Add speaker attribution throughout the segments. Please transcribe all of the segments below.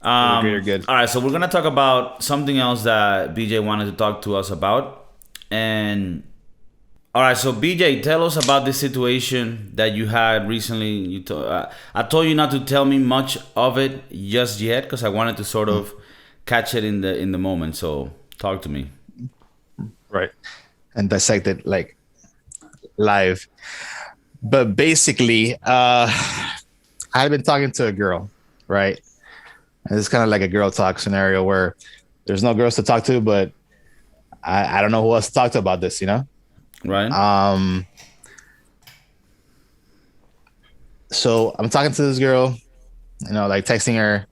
Speaker 1: For the greater good.
Speaker 2: All right, so we're gonna talk about something else that BJ wanted to talk to us about, and all right, so BJ, tell us about this situation that you had recently. I told you not to tell me much of it just yet because I wanted to sort
Speaker 1: Mm,
Speaker 2: of catch it in the moment. So talk to me.
Speaker 1: right. And dissect it like live. But basically, I had been talking to a girl, right? And it's kind of like a girl talk scenario where there's no girls to talk to, but I don't know who else to talk to about this, you know?
Speaker 2: Right?
Speaker 1: Um, so I'm talking to this girl, like texting her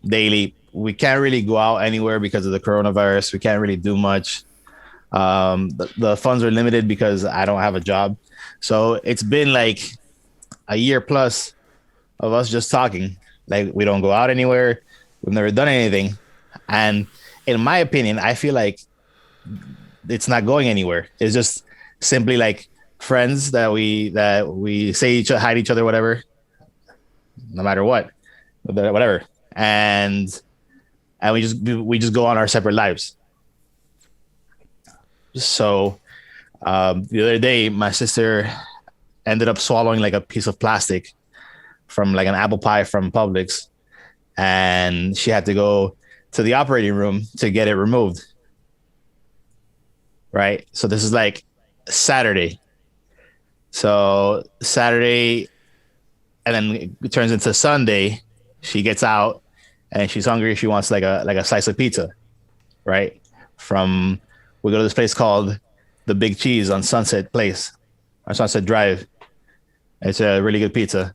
Speaker 1: daily. We can't really go out anywhere because of the coronavirus. We can't really do much. The funds are limited because I don't have a job. So it's been like a year plus of us just talking. Like we don't go out anywhere. We've never done anything. And in my opinion, I feel like it's not going anywhere. It's just simply like friends that we say each hi to each other, whatever, no matter what, whatever. And we just go on our separate lives. So the other day, my sister ended up swallowing like a piece of plastic from like an apple pie from Publix, and she had to go to the operating room to get it removed. Right. So this is like Saturday. So Saturday, and then it turns into Sunday. She gets out and she's hungry. She wants like a slice of pizza. Right. From We go to this place called the Big Cheese on Sunset Place or Sunset Drive. It's a really good pizza,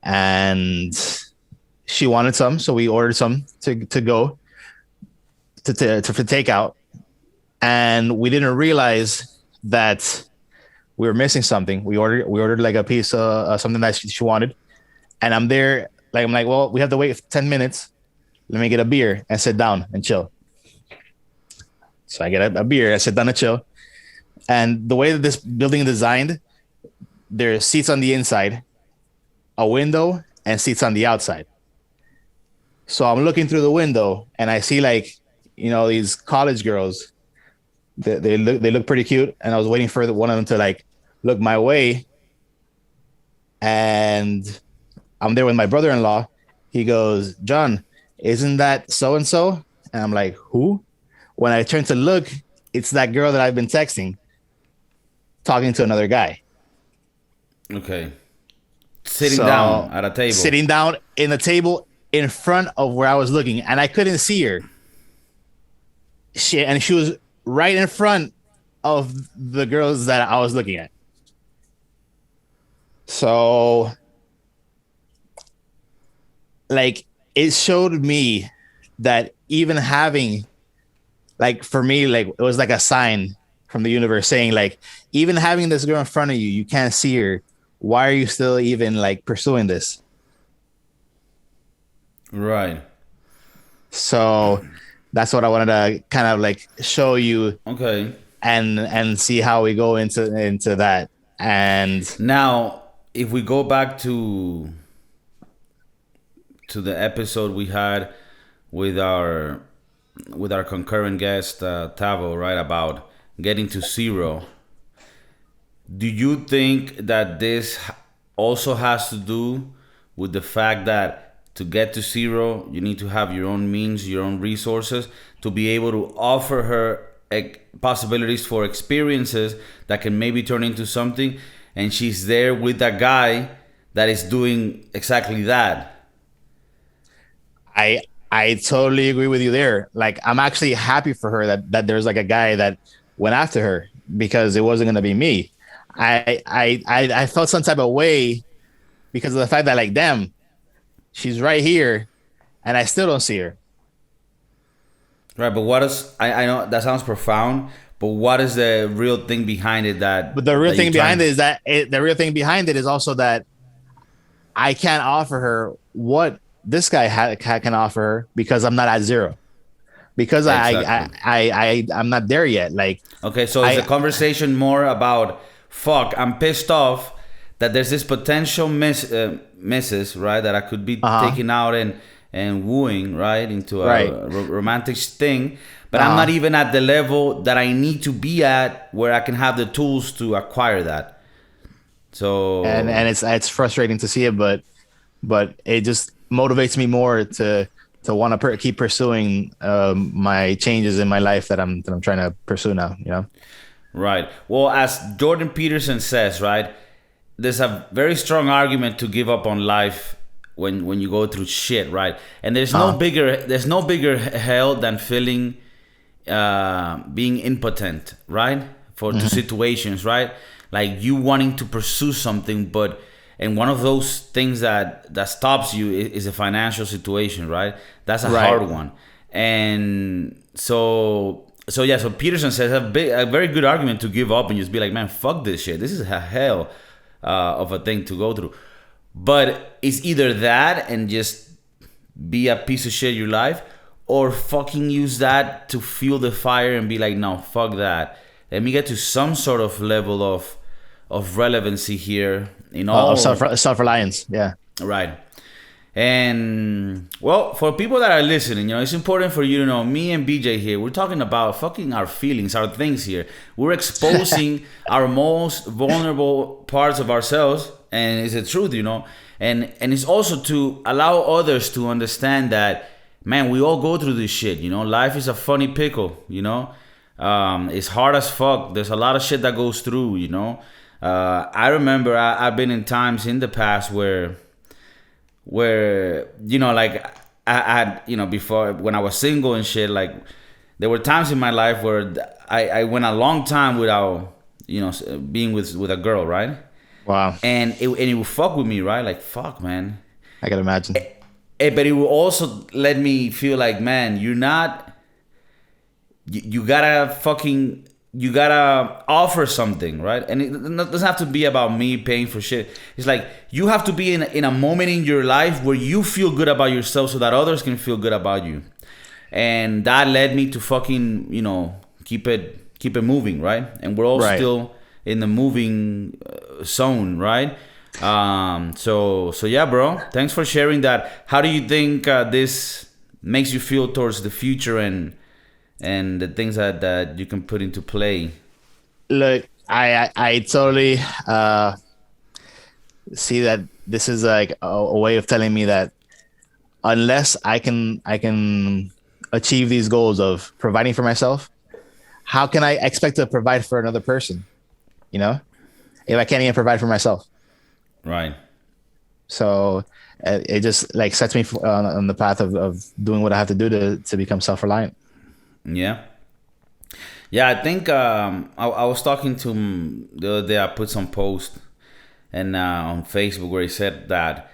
Speaker 1: and she wanted some, so we ordered some to go for takeout, and we didn't realize that we were missing something. We ordered like a piece of something that she wanted, and I'm like, well, we have to wait 10 minutes. Let me get a beer and sit down and chill. So I get a beer, I sit down and chill. And the way that this building is designed, there's seats on the inside, a window, and seats on the outside. So I'm looking through the window and I see like, these college girls. They look pretty cute, and I was waiting for one of them to like look my way, and I'm there with my brother-in-law. He goes, "John, isn't that so and so?" And I'm like, "Who?" When I turn to look, it's that girl that I've been texting, talking to another guy.
Speaker 2: Okay. Sitting down
Speaker 1: So
Speaker 2: at a table.
Speaker 1: sitting down in the table in front of where I was looking, and I couldn't see her. She was right in front of the girls that I was looking at. So like it showed me that even having, like, for me, like it was like a sign from the universe saying like, even having this girl in front of you, you can't see her. Why are you still even like pursuing this?
Speaker 2: Right.
Speaker 1: So that's what I wanted to kind of like show you,
Speaker 2: Okay.
Speaker 1: and see how we go into that. And
Speaker 2: Now, if we go back to the episode we had with our concurrent guest Tavo, right, about getting to zero, do you think that this also has to do with the fact that to get to zero, you need to have your own means, your own resources to be able to offer her possibilities for experiences that can maybe turn into something, and she's there with that guy that is doing exactly that?
Speaker 1: I I totally agree with you there. Like I'm actually happy for her that there's like a guy that went after her, because it wasn't gonna be me. I felt some type of way because of the fact that, like, damn, she's right here and I still don't see her.
Speaker 2: Right, but what is I know that sounds profound, but what is the real thing behind it
Speaker 1: But the real
Speaker 2: that you're
Speaker 1: thing behind
Speaker 2: trying?
Speaker 1: it is that the real thing behind it is also that I can't offer her what this guy can offer her, because I'm not at zero. Because
Speaker 2: Exactly.
Speaker 1: I'm not there yet. Like
Speaker 2: Okay, so is the
Speaker 1: I
Speaker 2: conversation more about fuck? I'm pissed off that there's this potential misses, right? That I could be
Speaker 1: uh huh
Speaker 2: taking out and wooing, right, into
Speaker 1: Right.
Speaker 2: a romantic thing. But I'm not
Speaker 1: Uh,
Speaker 2: even at the level that I need to be at where I can have the tools to acquire that. So
Speaker 1: and it's frustrating to see it, but it just motivates me more to want to keep pursuing my changes in my life that I'm trying to pursue now. You know.
Speaker 2: right. Well, as Jordan Peterson says, right, there's a very strong argument to give up on life when you go through shit, right? And
Speaker 1: Uh,
Speaker 2: there's no bigger hell than feeling being impotent, right? For to
Speaker 1: mhm.
Speaker 2: situations, right? Like you wanting to pursue something, but and one of those things that stops you is a financial situation, right? That's a
Speaker 1: Right.
Speaker 2: hard one, and so yeah. So Peterson says a very good argument to give up and just be like, man, fuck this shit. This is a hell of a thing to go through. But it's either that and just be a piece of shit your life, or fucking use that to fuel the fire and be like, no, fuck that. Let me get to some sort of level of relevancy here in
Speaker 1: Of
Speaker 2: all
Speaker 1: self reliance. Yeah.
Speaker 2: right. And well, for people that are listening, it's important for you to know me and BJ here. We're talking about fucking our feelings, our things here. We're exposing our most vulnerable parts of ourselves, and it's the truth. And it's also to allow others to understand that, man, we all go through this shit. Life is a funny pickle. It's hard as fuck. There's a lot of shit that goes through. I remember I've been in times in the past where like I had before when I was single and shit, like there were times in my life where I went a long time without being with a girl, right?
Speaker 1: Wow.
Speaker 2: And it would fuck with me, right? Like fuck, man.
Speaker 1: I can imagine.
Speaker 2: But it will also let me feel like, man, you're not you gotta fucking you gotta offer something, right? And it doesn't have to be about me paying for shit. It's like you have to be in a moment in your life where you feel good about yourself so that others can feel good about you. And that led me to fucking keep it moving, right? And we're all
Speaker 1: Right.
Speaker 2: still in the moving zone, right? So yeah, bro, thanks for sharing that. How do you think this makes you feel towards the future and the things that you can put into play?
Speaker 1: Look, I totally see that this is like a way of telling me that unless I can achieve these goals of providing for myself, how can I expect to provide for another person? You know, if I can't even provide for myself.
Speaker 2: Right.
Speaker 1: So it just like sets me on the path of doing what I have to do to become self-reliant.
Speaker 2: Yeah. Yeah, I think I was talking to him the other day. I put some post and on Facebook where he said that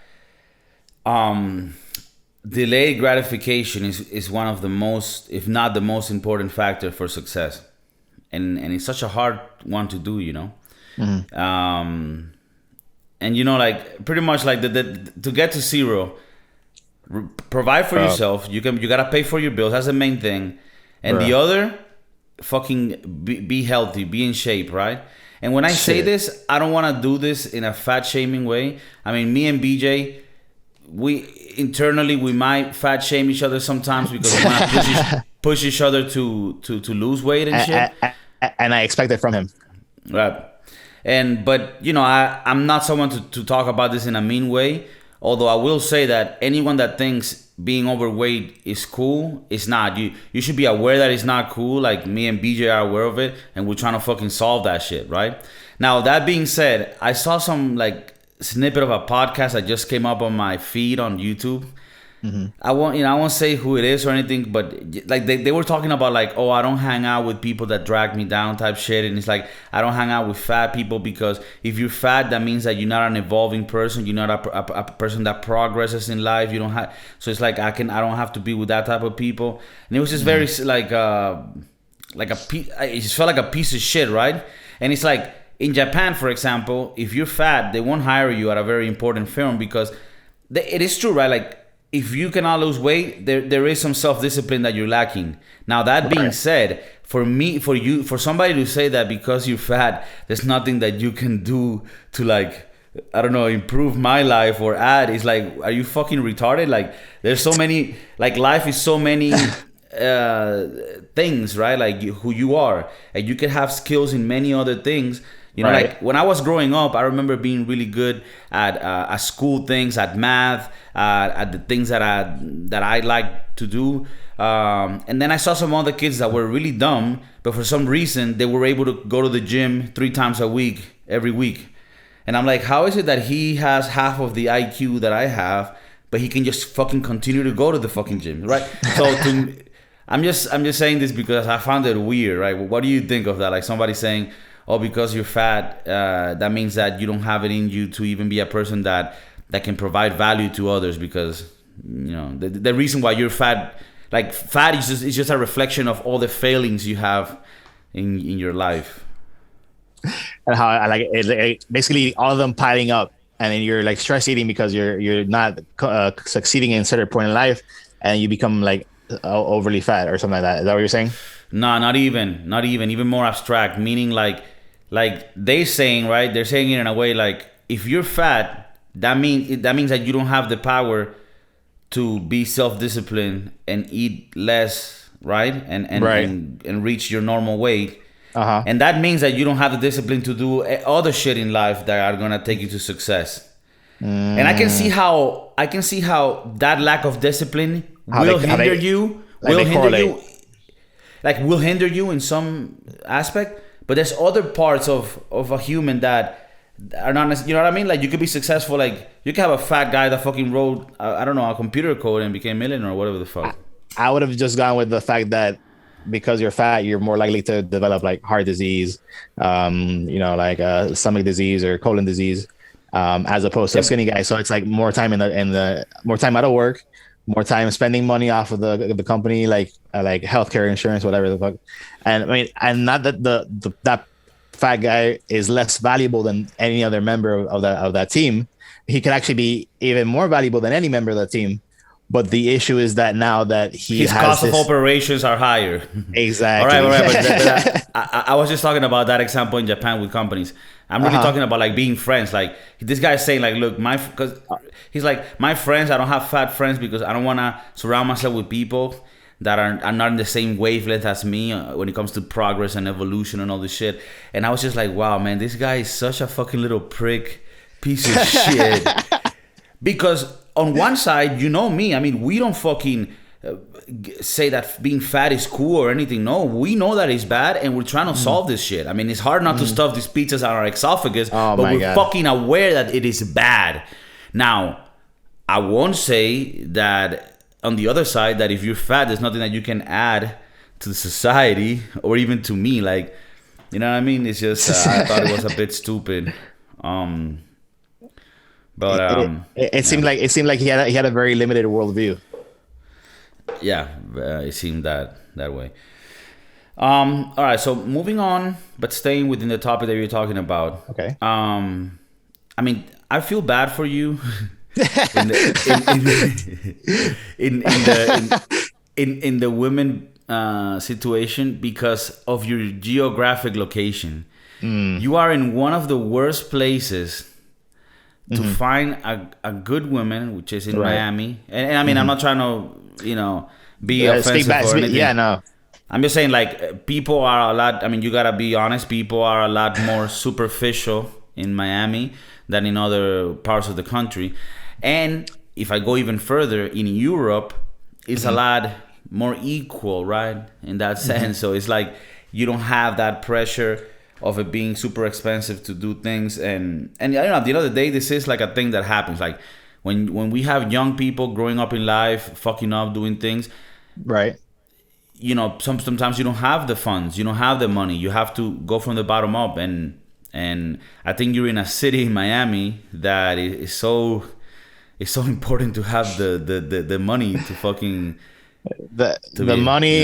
Speaker 2: delayed gratification is one of the most, if not the most important factor for success, and it's such a hard one to do.
Speaker 1: Mm-hmm.
Speaker 2: And like pretty much like the to get to zero, provide for
Speaker 1: Bro,
Speaker 2: yourself. You gotta pay for your bills. That's the main thing, and the
Speaker 1: bro,
Speaker 2: other, fucking be healthy, be in shape, right? And when I say
Speaker 1: shit.
Speaker 2: this, I don't want to do this in a fat shaming way. I mean, me and BJ, we internally we might fat shame each other sometimes because we want to push each other to lose weight and shit.
Speaker 1: And I expect it from him.
Speaker 2: Right. But I'm not someone to talk about this in a mean way. Although I will say that anyone that thinks being overweight is cool, it's not. You should be aware that it's not cool. Like me and BJ are aware of it, and we're trying to fucking solve that shit, right? Now that being said, I saw some like snippet of a podcast that just came up on my feed on YouTube.
Speaker 1: Mm-hmm.
Speaker 2: I won't say who it is or anything, but like they were talking about like, oh, I don't hang out with people that drag me down type shit, and it's like I don't hang out with fat people because if you're fat, that means that you're not an evolving person, you're not a person that progresses in life. You don't have, so it's like I don't have to be with that type of people, and it was just very it just felt like a piece of shit, right? And it's like in Japan, for example, if you're fat, they won't hire you at a very important firm because it is true, right? Like if you cannot lose weight, there is some self-discipline that you're lacking. Now that being
Speaker 1: Right.
Speaker 2: said, for somebody to say that because you're fat, there's nothing that you can do to like I don't know, improve my life or add. It's like, are you fucking retarded? Like, there's so many, like, life is so many uh, things, right? Like, who you are. And you can have skills in many other things. You know,
Speaker 1: Right.
Speaker 2: like when I was growing up, I remember being really good at school things, at math, at the things that I like to do. And then I saw some other kids that were really dumb, but for some reason they were able to go to the gym 3 times a week, every week. And I'm like, how is it that he has half of the IQ that I have, but he can just fucking continue to go to the fucking gym, right? So I'm just saying this because I found it weird, right? What do you think of that? Like somebody saying, "Oh, because you're fat, that means that you don't have it in you to even be a person that can provide value to others." Because the reason why you're fat, like fat, is just a reflection of all the failings you have in your life.
Speaker 1: And how I like basically all of them piling up, and then you're like stress eating because you're not succeeding in a certain point in life, and you become like overly fat or something like that. Is that what you're saying?
Speaker 2: No, not even more abstract. Meaning like they saying, right? They're saying it in a way like, if you're fat, that means that you don't have the power to be self-disciplined and eat less, right?
Speaker 1: Right.
Speaker 2: And reach your normal weight.
Speaker 1: Uh-huh.
Speaker 2: And that means that you don't have the discipline to do other shit in life that are gonna take you to success. And
Speaker 1: Mm.
Speaker 2: I can see how that lack of discipline
Speaker 1: How
Speaker 2: will
Speaker 1: they
Speaker 2: hinder you,
Speaker 1: like they correlate.
Speaker 2: will hinder you in some aspect. But there's other parts of a human that are not, you know what I mean? Like you could be successful. Like you could have a fat guy that fucking wrote, I don't know, a computer code and became a millionaire or whatever the
Speaker 1: I,
Speaker 2: fuck.
Speaker 1: I would have just gone with the fact that because you're fat, you're more likely to develop like heart disease, like stomach disease or colon disease, as opposed to a
Speaker 2: Yep.
Speaker 1: skinny guy. So it's like more time in the more time out of work, more time spending money off of the company, like healthcare insurance, whatever the fuck. And I mean, and not that that fat guy is less valuable than any other member of that team. He can actually be even more valuable than any member of the team. But the issue is that now that he
Speaker 2: His
Speaker 1: has
Speaker 2: costs of
Speaker 1: this
Speaker 2: operations are higher. All
Speaker 1: exactly.
Speaker 2: right, but I was just talking about that example in Japan with companies. I'm really
Speaker 1: Uh-huh.
Speaker 2: talking about like being friends. Like this guy is saying, like, look, because he's like, my friends, I don't have fat friends because I don't want to surround myself with people that are not in the same wavelength as me when it comes to progress and evolution and all this shit. And I was just like, wow, man, this guy is such a fucking little prick, piece of shit. Because on one side, you know me. I mean, we don't fucking say that being fat is cool or anything. No, we know that it's bad, and we're trying to
Speaker 1: Mm,
Speaker 2: solve this shit. I mean, it's hard not to
Speaker 1: mm.
Speaker 2: stuff these pizzas on our esophagus,
Speaker 1: Oh
Speaker 2: but
Speaker 1: my
Speaker 2: we're
Speaker 1: god.
Speaker 2: fucking aware that it is bad. Now, I won't say that on the other side that if you're fat, there's nothing that you can add to the society or even to me. Like, you know what I mean? It's just I thought it was a bit stupid. Um, but
Speaker 1: It
Speaker 2: yeah.
Speaker 1: seemed like he had a very limited worldview.
Speaker 2: Yeah, it seemed that way. All right, so moving on, but staying within the topic that you're talking about.
Speaker 1: Okay.
Speaker 2: I mean, I feel bad for you in the in the women situation because of your geographic location.
Speaker 1: Mm,
Speaker 2: You are in one of the worst places to
Speaker 1: hmm.
Speaker 2: find a good woman, which is in
Speaker 1: Right.
Speaker 2: Miami. And I mean, I'm
Speaker 1: Hmm.
Speaker 2: not trying to, be
Speaker 1: Speak
Speaker 2: offensive
Speaker 1: back.
Speaker 2: or
Speaker 1: Yeah.
Speaker 2: anything.
Speaker 1: No.
Speaker 2: I'm just saying, like, people are a lot. I mean, you gotta be honest. People are a lot more superficial in Miami than in other parts of the country. And if I go even further, in Europe, it's a
Speaker 1: Hmm.
Speaker 2: lot more equal, right? In that
Speaker 1: Hmm.
Speaker 2: sense. So it's like you don't have that pressure of it being super expensive to do things. And I don't know. At the end of the day, this is like a thing that happens. Like when we have young people growing up in life, fucking up, doing things,
Speaker 1: Right.
Speaker 2: sometimes you don't have the funds, you don't have the money, you have to go from the bottom up. And I think you're in a city in Miami that is so, it's so important to have the money to fucking
Speaker 1: The
Speaker 2: to
Speaker 1: the
Speaker 2: be,
Speaker 1: money,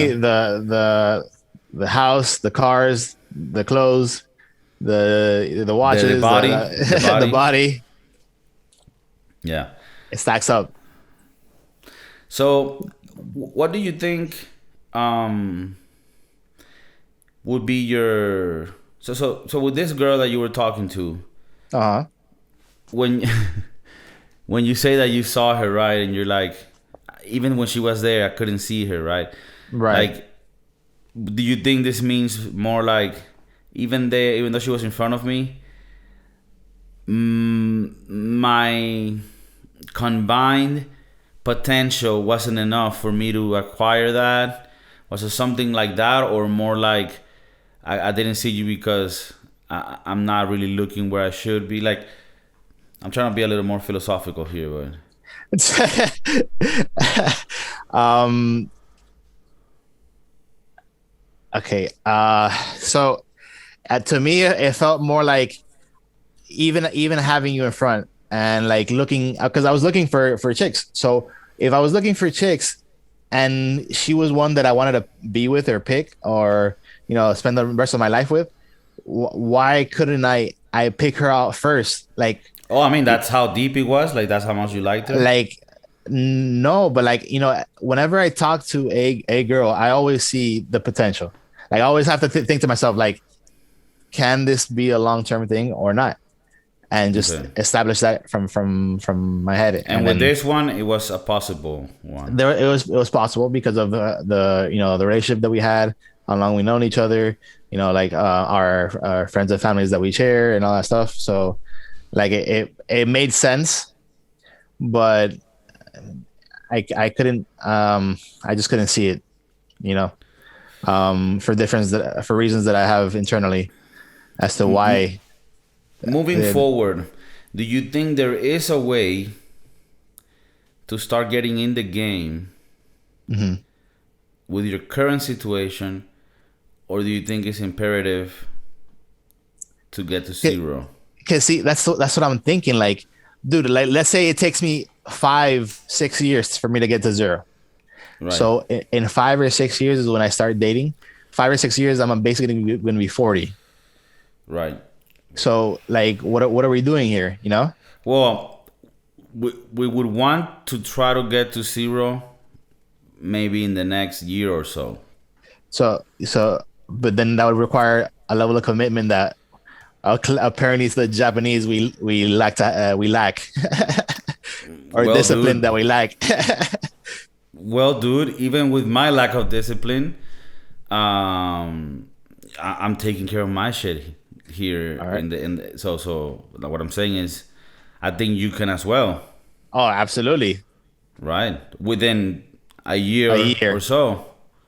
Speaker 1: the house, the cars, the clothes, the
Speaker 2: the
Speaker 1: watches,
Speaker 2: body, the
Speaker 1: the
Speaker 2: body.
Speaker 1: body.
Speaker 2: Yeah.
Speaker 1: It stacks up.
Speaker 2: So what do you think um would be your, so with this girl that you were talking to,
Speaker 1: Uh huh.
Speaker 2: when when you say that you saw her, right, and you're like, even when she was there, I couldn't see her, right?
Speaker 1: Right.
Speaker 2: Like, do you think this means more like even there, even though she was in front of me, my combined potential wasn't enough for me to acquire that? Was it something like that, or more like I didn't see you because I'm not really looking where I should be? Like, I'm trying to be a little more philosophical here, but
Speaker 1: um. Okay. So to me, it felt more like even having you in front and like looking because I was looking for chicks. So if I was looking for chicks and she was one that I wanted to be with or pick or spend the rest of my life with, why couldn't I pick her out first?
Speaker 2: oh, I mean, that's how deep it was. Like, that's how much you liked her.
Speaker 1: Like no, but whenever I talk to a girl, I always see the potential. Like I always have to think to myself, like, can this be a long term thing or not? And just
Speaker 2: Okay.
Speaker 1: establish that from my head.
Speaker 2: And
Speaker 1: And
Speaker 2: with
Speaker 1: then
Speaker 2: this one, it was a possible one.
Speaker 1: there it was possible because of the relationship that we had, how long we known each other, like our friends and families that we share and all that stuff. So like it made sense, but I couldn't I just couldn't see it, you know, for reasons that I have internally as to why.
Speaker 2: Moving
Speaker 1: The,
Speaker 2: forward, do you think there is a way to start getting in the game
Speaker 1: mhm.
Speaker 2: with your current situation, or do you think it's imperative to get to zero?
Speaker 1: Because see, that's what I'm thinking. Like, dude, like let's say it takes me 5-6 years for me to get to zero.
Speaker 2: Right,
Speaker 1: So in 5 or 6 years is when I start dating. 5 or 6 years, I'm basically going to be 40.
Speaker 2: right.
Speaker 1: So like, what are we doing here?
Speaker 2: Well, we would want to try to get to zero maybe in the next year or so.
Speaker 1: But then that would require a level of commitment that apparently it's the Japanese we lack or
Speaker 2: Well,
Speaker 1: discipline
Speaker 2: dude.
Speaker 1: that we lack.
Speaker 2: Well, dude. Even with my lack of discipline, I'm taking care of my shit here
Speaker 1: All right.
Speaker 2: so what I'm saying is, I think you can as well,
Speaker 1: Oh, absolutely.
Speaker 2: right? Within a
Speaker 1: A
Speaker 2: year or
Speaker 1: year.
Speaker 2: so.